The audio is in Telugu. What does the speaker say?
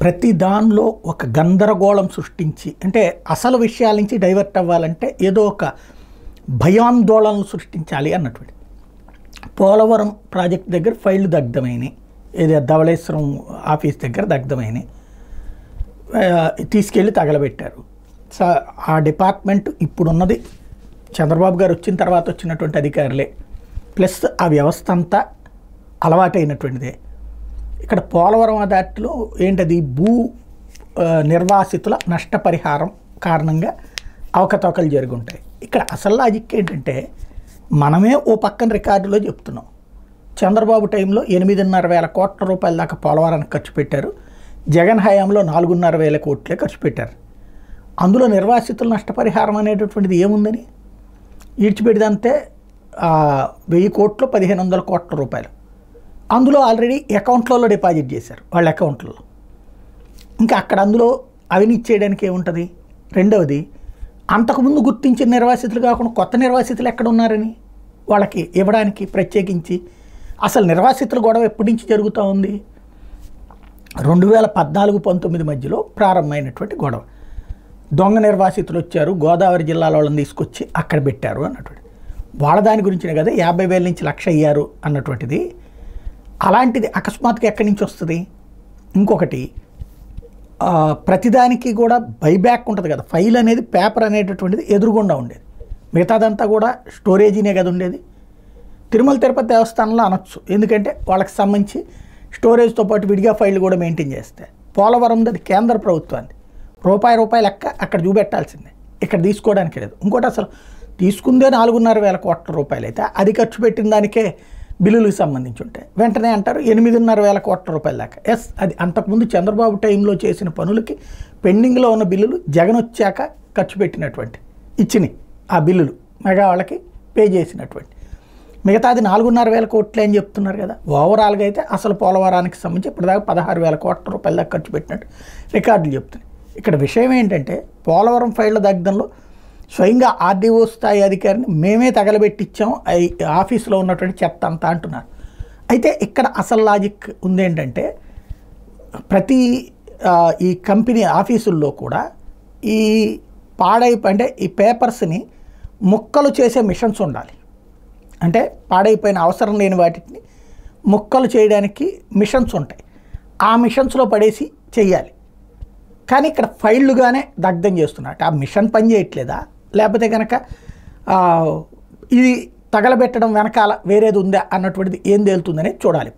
ప్రతి దానిలో ఒక గందరగోళం సృష్టించి అంటే అసలు విషయాల నుంచి డైవర్ట్ అవ్వాలంటే ఏదో ఒక భయాందోళనలు సృష్టించాలి అన్నటువంటి. పోలవరం ప్రాజెక్ట్ దగ్గర ఫైళ్లు దగ్ధమైనవి, ఏదో ధవళేశ్వరం ఆఫీస్ దగ్గర దగ్ధమైనవి, తీసుకెళ్ళి తగలబెట్టారు. ఆ డిపార్ట్మెంట్ ఇప్పుడున్నది చంద్రబాబు గారు వచ్చిన తర్వాత వచ్చినటువంటి అధికారులే, ప్లస్ ఆ వ్యవస్థ అంతా అలవాటైనటువంటిదే. ఇక్కడ పోలవరం దాటిలో ఏంటది నిర్వాసితుల నష్టపరిహారం కారణంగా అవకతవకలు జరుగుంటాయి. ఇక్కడ అసలు లాజిక్ ఏంటంటే మనమే ఓ పక్కన రికార్డులో చెప్తున్నాం. చంద్రబాబు టైంలో 8,500,000 కోట్ల రూపాయల దాకా పోలవరానికి ఖర్చు పెట్టారు. జగన్ హయాంలో 4,500,000 కోట్లే ఖర్చు పెట్టారు. అందులో నిర్వాసితుల నష్టపరిహారం అనేటటువంటిది ఏముందని ఈడ్చిపెడిదంతే 1,000 కోట్లు 1,500 కోట్ల రూపాయలు అందులో ఆల్రెడీ అకౌంట్లలో డిపాజిట్ చేశారు వాళ్ళ అకౌంట్లలో. ఇంకా అక్కడ అందులో అవినీతి చేయడానికి ఏముంటుంది? రెండవది, అంతకుముందు గుర్తించిన నిర్వాసితులు కాకుండా కొత్త నిర్వాసితులు ఎక్కడ ఉన్నారని వాళ్ళకి ఇవ్వడానికి ప్రత్యేకించి అసలు నిర్వాసితుల గొడవ ఎప్పటి నుంచి జరుగుతూ ఉంది? 2014-19 మధ్యలో ప్రారంభమైనటువంటి గొడవ. దొంగ నిర్వాసితులు వచ్చారు, గోదావరి జిల్లాలో వాళ్ళని తీసుకొచ్చి అక్కడ పెట్టారు అన్నటువంటి వాళ్ళ దాని గురించినే కదా 50,000 నుంచి 1,00,000 అయ్యారు అన్నటువంటిది. అలాంటిది అకస్మాత్తుగా ఎక్కడి నుంచి వస్తుంది? ఇంకొకటి, ప్రతిదానికి కూడా బైబ్యాక్ ఉంటుంది కదా, ఫైల్ అనేది పేపర్ అనేటటువంటిది ఎదురుగుండా ఉండేది, మిగతాదంతా కూడా స్టోరేజీనే కదా ఉండేది. తిరుమల తిరుపతి దేవస్థానంలో అనొచ్చు, ఎందుకంటే వాళ్ళకి సంబంధించి స్టోరేజ్తో పాటు విడిగా ఫైల్ కూడా మెయింటైన్ చేస్తే. పోలవరం అది కేంద్ర ప్రభుత్వాన్ని, రూపాయి లెక్క అక్కడ చూపెట్టాల్సిందే, ఇక్కడ తీసుకోవడానికి లేదు. ఇంకోటి, అసలు తీసుకుందే 4,500,000 కోట్ల రూపాయలు అయితే అది ఖర్చు పెట్టిన దానికే బిల్లులకు సంబంధించి ఉంటాయి. వెంటనే అంటారు 8,500,000 కోట్ల రూపాయల దాకా. ఎస్, అది అంతకుముందు చంద్రబాబు టైంలో చేసిన పనులకి పెండింగ్లో ఉన్న బిల్లులు జగన్ వచ్చాక ఖర్చు పెట్టినటువంటి ఇచ్చినాయి ఆ బిల్లులు మెగా వాళ్ళకి పే చేసినటువంటి. మిగతాది 4,500,000 కోట్లే అని చెప్తున్నారు కదా. ఓవరాల్గా అయితే అసలు పోలవరానికి సంబంధించి ఇప్పటిదాకా 16,000 కోట్ల రూపాయల దాకా ఖర్చు పెట్టినట్టు రికార్డులు చెప్తున్నాయి. ఇక్కడ విషయం ఏంటంటే పోలవరం ఫైళ్ల దగ్ధంలో స్వయంగా ఆర్డీఓ స్థాయి అధికారిని మేమే తగలబెట్టించాం ఆఫీసులో ఉన్నటువంటి చెత్త అంతా అంటున్నారు. అయితే ఇక్కడ అసలు లాజిక్ ఉందేంటంటే ప్రతి ఈ కంపెనీ ఆఫీసుల్లో కూడా ఈ అంటే ఈ పేపర్స్ని ముక్కలు చేసే మిషన్స్ ఉండాలి. అంటే పాడైపోయిన అవసరం లేని వాటిని ముక్కలు చేయడానికి మిషన్స్ ఉంటాయి, ఆ మిషన్స్లో పడేసి చెయ్యాలి. కానీ ఇక్కడ ఫైళ్లుగానే దగ్ధం చేస్తున్నట్టు ఆ మిషన్ పని చేయట్లేదా, లేకపోతే కనుక ఇది తగలబెట్టడం వెనకాల వేరేది ఉందా అన్నటువంటిది ఏం తేలుతుందనే చూడాలి.